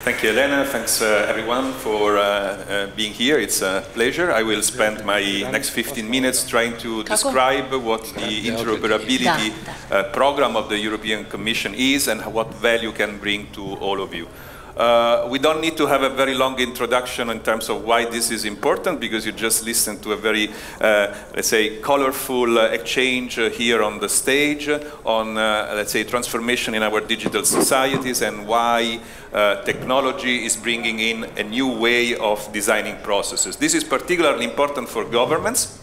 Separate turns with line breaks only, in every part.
Thank you, Elena. Thanks, everyone, for being here. It's a pleasure. I will spend my next 15 minutes trying to describe what the interoperability program of the European Commission is and what value can bring to all of you. We don't need to have a very long introduction in terms of why this is important, because you just listened to a very, let's say, colorful exchange here on the stage on, let's say, transformation in our digital societies and why technology is bringing in a new way of designing processes. This is particularly important for governments,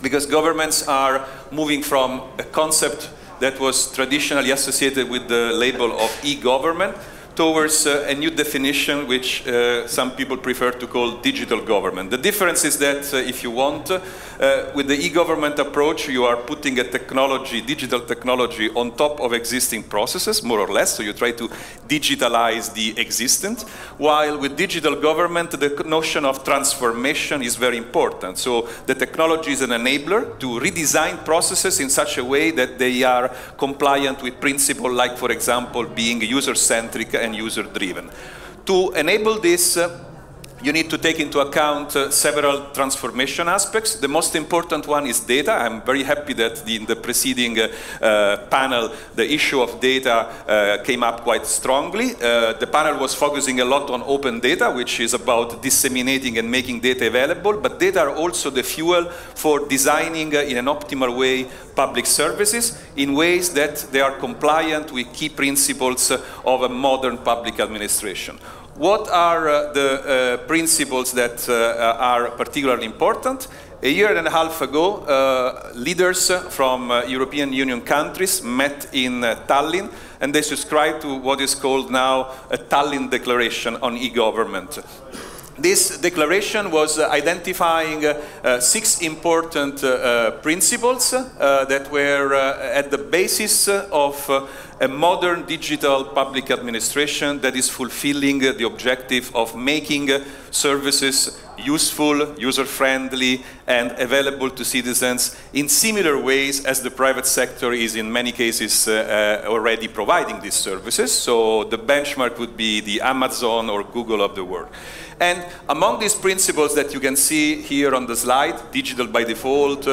because governments are moving from a concept that was traditionally associated with the label of e-government towards a new definition which some people prefer to call digital government. The difference is that if you want, with the e-government approach, you are putting a technology, digital technology, on top of existing processes, more or less, so you try to digitalize the existent, while with digital government, the notion of transformation is very important. So the technology is an enabler to redesign processes in such a way that they are compliant with principles like, for example, being user-centric and user-driven. To enable this, you need to take into account several transformation aspects. The most important one is data. I'm very happy that in the preceding panel, the issue of data came up quite strongly. The panel was focusing a lot on open data, which is about disseminating and making data available, but data are also the fuel for designing in an optimal way public services in ways that they are compliant with key principles of a modern public administration. What are the principles that are particularly important? A year and a half ago, leaders from European Union countries met in Tallinn, and they subscribed to what is called now a Tallinn Declaration on e-government. This declaration was identifying 6 important principles that were at the basis of a modern digital public administration that is fulfilling the objective of making services useful, user-friendly, and available to citizens in similar ways as the private sector is in many cases already providing these services. So the benchmark would be the Amazon or Google of the world. And among these principles that you can see here on the slide, digital by default,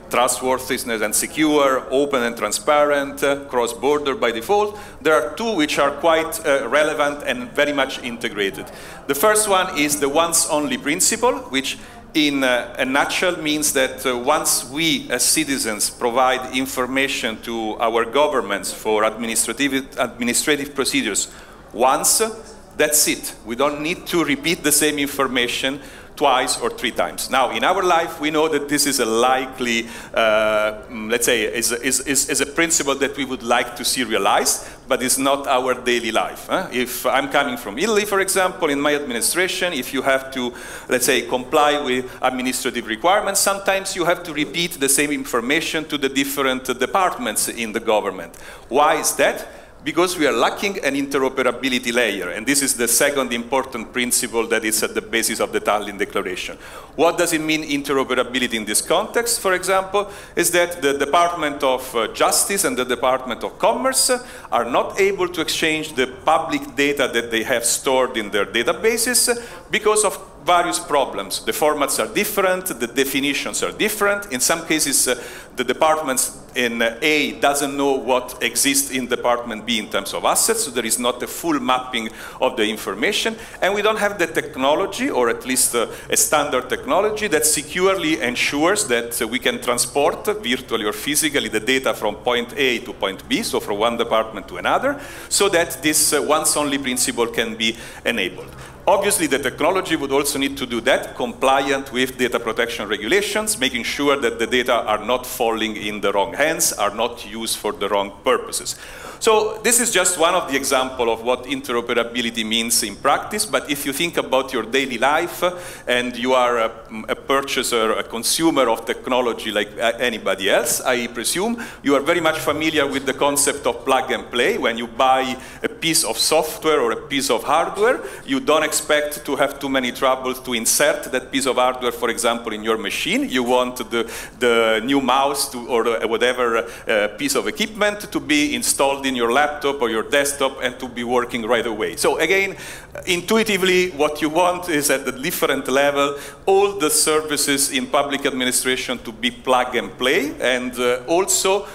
trustworthiness and secure, open and transparent, cross-border by default, there are 2 which are quite relevant and very much integrated. The first one is the once-only principle, which in a nutshell means that once we as citizens provide information to our governments for administrative procedures once, that's it. We don't need to repeat the same information twice or 3 times. Now, in our life, we know that this is a likely, let's say, is a principle that we would like to see realized, but it's not our daily life. If I'm coming from Italy, for example, in my administration, if you have to, let's say, comply with administrative requirements, sometimes you have to repeat the same information to the different departments in the government. Why is that? Because we are lacking an interoperability layer, and this is the second important principle that is at the basis of the Tallinn Declaration. What does it mean, interoperability, in this context, for example, is that the Department of Justice and the Department of Commerce are not able to exchange the public data that they have stored in their databases because of various problems. The formats are different, the definitions are different. In some cases, the departments in A doesn't know what exists in Department B in terms of assets, so there is not a full mapping of the information, and we don't have the technology, or at least a standard technology, that securely ensures that we can transport, virtually or physically, the data from point A to point B, so from one department to another, so that this once-only principle can be enabled. Obviously, the technology would also need to do that, compliant with data protection regulations, making sure that the data are not falling in the wrong hands, are not used for the wrong purposes. So this is just one of the examples of what interoperability means in practice, but if you think about your daily life and you are a purchaser, a consumer of technology like anybody else, I presume, you are very much familiar with the concept of plug and play. When you buy a piece of software or a piece of hardware, you don't expect to have too many troubles to insert that piece of hardware, for example, in your machine. You want the new mouse or whatever piece of equipment to be installed in your laptop or your desktop and to be working right away. So again, intuitively, what you want is at the different level, all the services in public administration to be plug and play, and also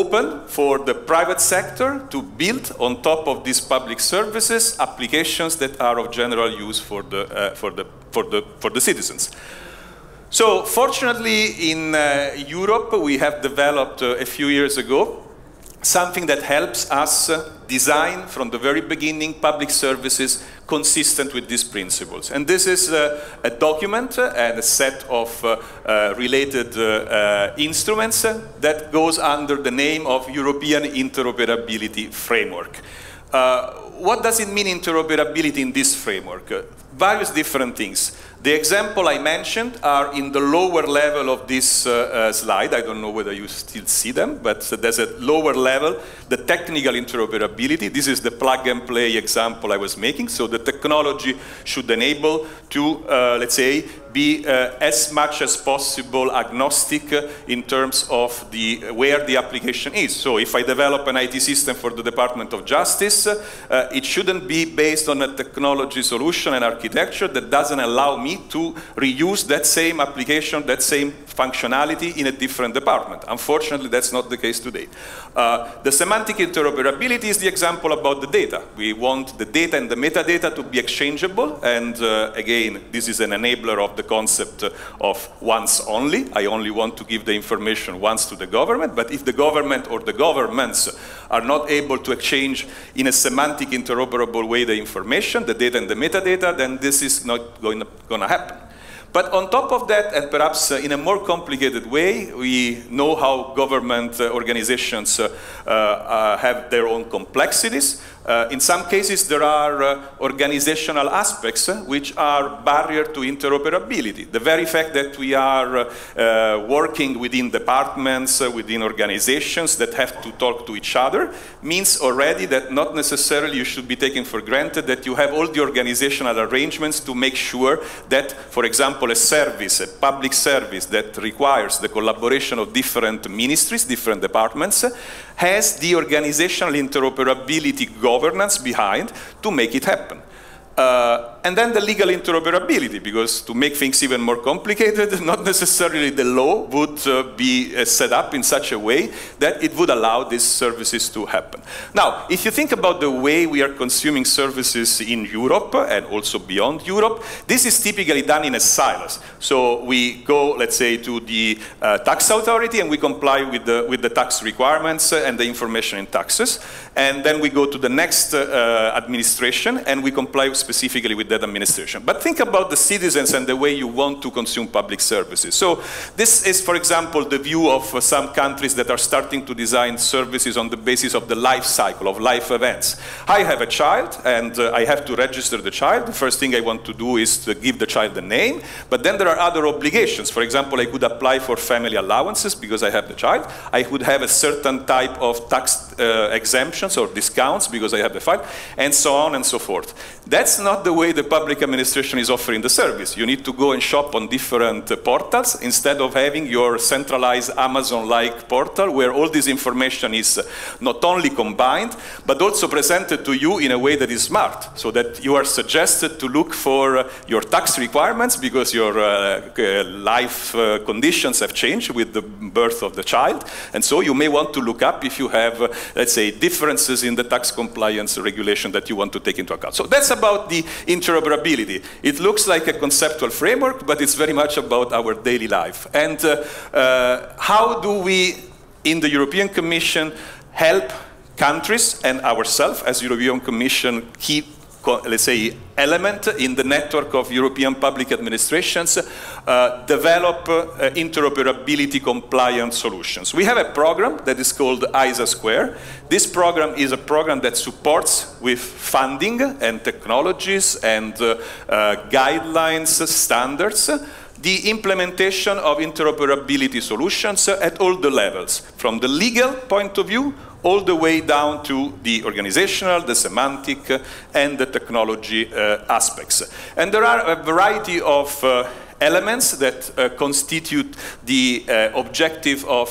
open for the private sector to build on top of these public services applications that are of general use for the citizens. So fortunately in Europe we have developed a few years ago something that helps us design from the very beginning public services consistent with these principles. And this is a document and a set of related instruments that goes under the name of European Interoperability Framework. What does it mean, interoperability, in this framework? Various different things. The example I mentioned are in the lower level of this slide. I don't know whether you still see them, but there's a lower level, the technical interoperability. This is the plug and play example I was making. So the technology should enable to, let's say, be as much as possible agnostic in terms of where the application is. So if I develop an IT system for the Department of Justice, it shouldn't be based on a technology solution and architecture that doesn't allow me to reuse that same application, that same functionality in a different department. Unfortunately, that's not the case today. The semantic interoperability is the example about the data. We want the data and the metadata to be exchangeable, and again, this is an enabler of the concept of once only. I only want to give the information once to the government, but if the government or the governments are not able to exchange in a semantic interoperable way the information, the data and the metadata, then this is not going to happen. But on top of that, and perhaps in a more complicated way, we know how government organizations have their own complexities. In some cases, there are organizational aspects which are barrier to interoperability. The very fact that we are working within departments, within organizations that have to talk to each other, means already that not necessarily you should be taken for granted that you have all the organizational arrangements to make sure that, for example, a service, a public service that requires the collaboration of different ministries, different departments, has the organizational interoperability governance behind to make it happen. And then the legal interoperability, because to make things even more complicated, not necessarily the law would be set up in such a way that it would allow these services to happen. Now, if you think about the way we are consuming services in Europe and also beyond Europe, this is typically done in a silos. So we go, let's say, to the tax authority and we comply with the tax requirements and the information in taxes. And then we go to the next administration and we comply specifically with that administration. But think about the citizens and the way you want to consume public services. So this is, for example, the view of some countries that are starting to design services on the basis of the life cycle, of life events. I have a child and I have to register the child. The first thing I want to do is to give the child a name, but then there are other obligations. For example, I could apply for family allowances because I have the child. I would have a certain type of tax exemptions or discounts because I have the child, and so on and so forth. That's not the way the public administration is offering the service. You need to go and shop on different portals instead of having your centralized Amazon-like portal where all this information is not only combined, but also presented to you in a way that is smart, so that you are suggested to look for your tax requirements because your life conditions have changed with the birth of the child, and so you may want to look up if you have, let's say, differences in the tax compliance regulation that you want to take into account. So that's about the interoperability. It looks like a conceptual framework, but it's very much about our daily life. And how do we, in the European Commission, help countries and ourselves as European Commission keep, let's say, element in the network of European public administrations, develop interoperability compliant solutions. We have a program that is called ISA Square. This program is a program that supports with funding and technologies and guidelines, standards, the implementation of interoperability solutions at all the levels, from the legal point of view all the way down to the organizational, the semantic, and the technology aspects. And there are a variety of elements that constitute the objective of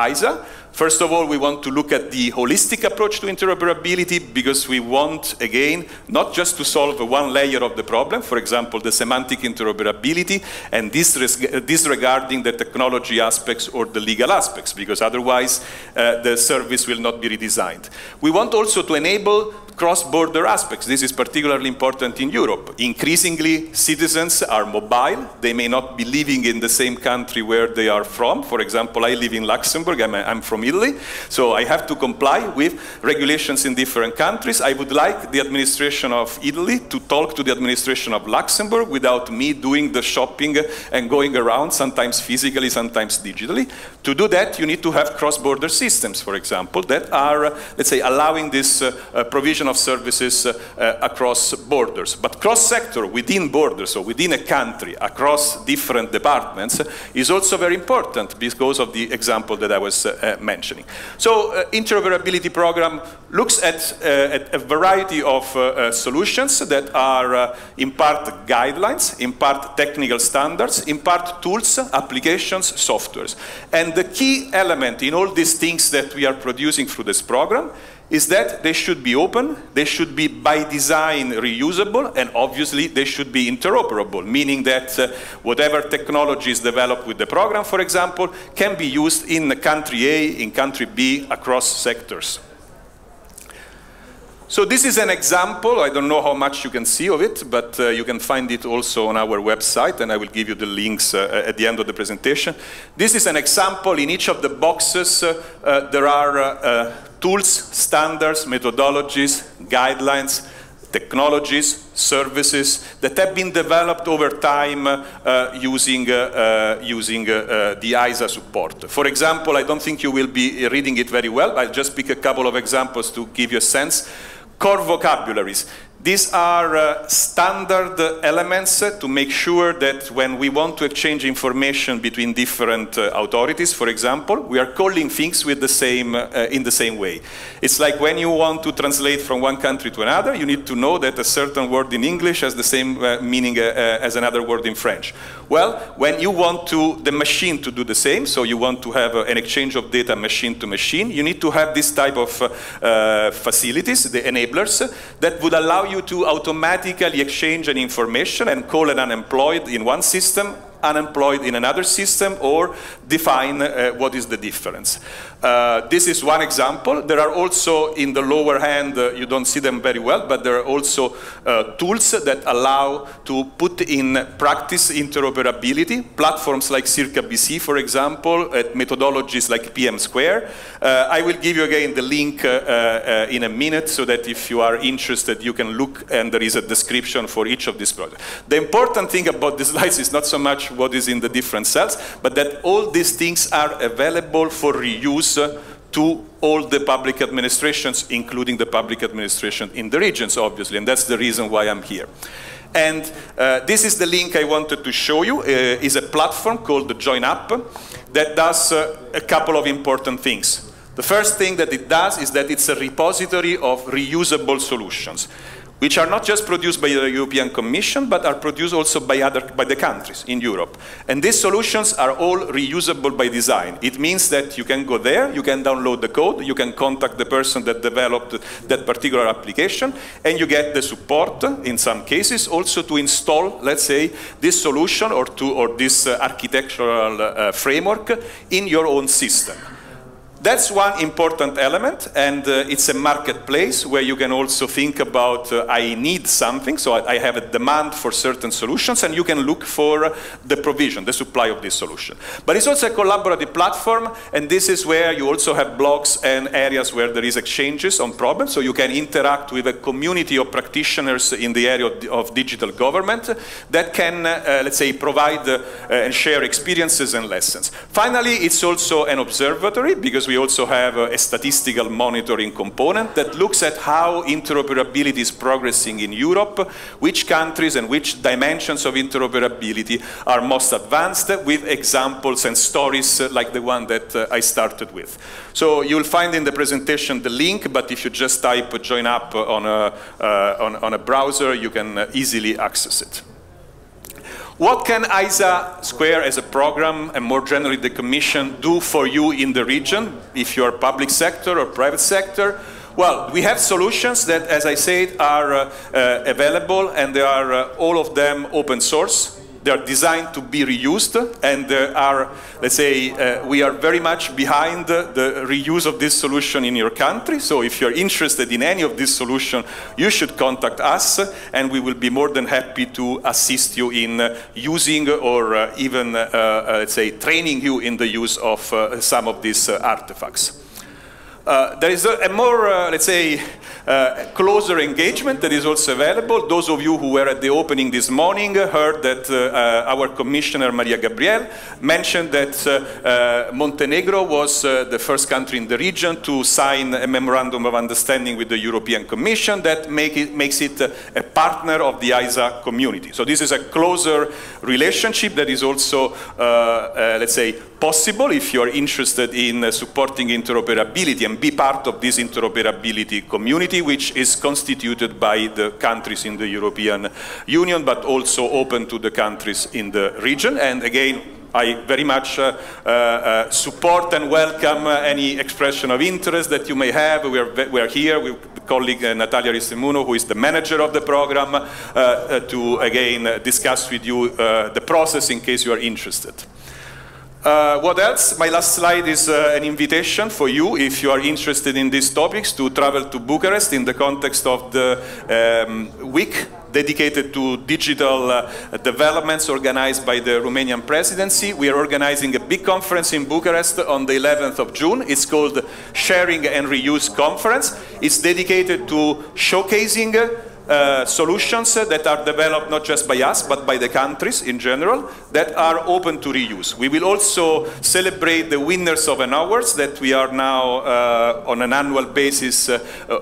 ISA. First of all, we want to look at the holistic approach to interoperability because we want, again, not just to solve one layer of the problem, for example, the semantic interoperability, and disregarding the technology aspects or the legal aspects, because otherwise the service will not be redesigned. We want also to enable cross-border aspects. This is particularly important in Europe. Increasingly, citizens are mobile. They may not be living in the same country where they are from. For example, I live in Luxembourg. I'm from Italy. So I have to comply with regulations in different countries. I would like the administration of Italy to talk to the administration of Luxembourg without me doing the shopping and going around, sometimes physically, sometimes digitally. To do that, you need to have cross-border systems, for example, that are, let's say, allowing this provision of services across borders. But cross-sector, within borders, so within a country, across different departments, is also very important because of the example that I was mentioning. So interoperability program looks at a variety of solutions that are in part guidelines, in part technical standards, in part tools, applications, softwares. And the key element in all these things that we are producing through this program is that they should be open, they should be by design reusable, and obviously they should be interoperable, meaning that whatever technology is developed with the program, for example, can be used in country A, in country B, across sectors. So this is an example. I don't know how much you can see of it, but you can find it also on our website, and I will give you the links at the end of the presentation. This is an example. In each of the boxes, there are tools, standards, methodologies, guidelines, technologies, services that have been developed over time using the ISA support. For example, I don't think you will be reading it very well. I'll just pick a couple of examples to give you a sense. Core vocabularies. These are standard elements to make sure that when we want to exchange information between different authorities, for example, we are calling things with the same, in the same way. It's like when you want to translate from one country to another, you need to know that a certain word in English has the same meaning as another word in French. Well, when you want the machine to do the same, so you want to have an exchange of data machine to machine, you need to have this type of facilities, the enablers, that would allow you to automatically exchange an information and call an unemployed in one system, unemployed in another system, or define what is the difference. This is one example. There are also, in the lower hand, you don't see them very well, but there are also tools that allow to put in practice interoperability. Platforms like Circa BC, for example, methodologies like PM². I will give you again the link in a minute so that if you are interested, you can look, and there is a description for each of these projects. The important thing about the slides is not so much what is in the different cells, but that all these things are available for reuse to all the public administrations, including the public administration in the regions, obviously, and that's the reason why I'm here. And this is the link I wanted to show you. Is a platform called the Join Up that does a couple of important things. The first thing that it does is that it's a repository of reusable solutions, which are not just produced by the European Commission, but are produced also by the countries in Europe. And these solutions are all reusable by design. It means that you can go there, you can download the code, you can contact the person that developed that particular application, and you get the support, in some cases, also to install, let's say, this solution or this architectural framework in your own system. That's one important element, and it's a marketplace where you can also think about, I need something, so I have a demand for certain solutions, and you can look for the provision, the supply of this solution. But it's also a collaborative platform, and this is where you also have blogs and areas where there is exchanges on problems, so you can interact with a community of practitioners in the area of digital government that can, let's say, provide and share experiences and lessons. Finally, it's also an observatory, because we also have a statistical monitoring component that looks at how interoperability is progressing in Europe, which countries and which dimensions of interoperability are most advanced, with examples and stories like the one that I started with. So you'll find in the presentation the link, but if you just type join up on a browser, you can easily access it. What can ISA Square as a program, and more generally the Commission, do for you in the region, if you are public sector or private sector? Well, we have solutions that, as I said, are available, and they are all of them open source. They are designed to be reused, and are, let's say, we are very much behind the reuse of this solution in your country. So if you're interested in any of this solution, you should contact us, and we will be more than happy to assist you in using or even, let's say, training you in the use of some of these artifacts. There is a more, let's say, closer engagement that is also available. Those of you who were at the opening this morning heard that our Commissioner, Maria Gabriel, mentioned that Montenegro was the first country in the region to sign a memorandum of understanding with the European Commission that makes it a partner of the ISA community. So this is a closer relationship that is also, let's say, possible if you are interested in supporting interoperability and be part of this interoperability community, which is constituted by the countries in the European Union, but also open to the countries in the region. And again, I very much support and welcome any expression of interest that you may have. We are here with colleague Natalia Ristemuno, who is the manager of the program, to again discuss with you the process in case you are interested. What else? My last slide is an invitation for you, if you are interested in these topics, to travel to Bucharest in the context of the week dedicated to digital developments organized by the Romanian presidency. We are organizing a big conference in Bucharest on the 11th of June. It's called Sharing and Reuse Conference. It's dedicated to showcasing solutions that are developed not just by us, but by the countries in general, that are open to reuse. We will also celebrate the winners of an awards that we are now on an annual basis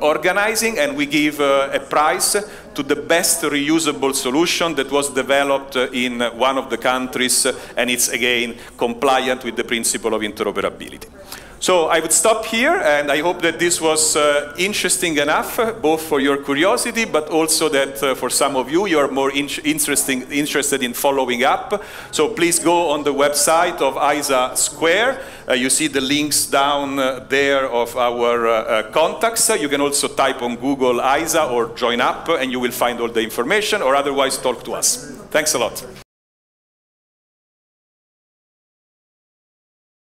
organizing, and we give a prize to the best reusable solution that was developed in one of the countries, and it's again compliant with the principle of interoperability. So I would stop here, and I hope that this was interesting enough, both for your curiosity, but also that for some of you, you are more interested in following up. So please go on the website of ISA Square. You see the links down there of our contacts. You can also type on Google ISA or join up, and you will find all the information, or otherwise talk to us. Thanks a lot.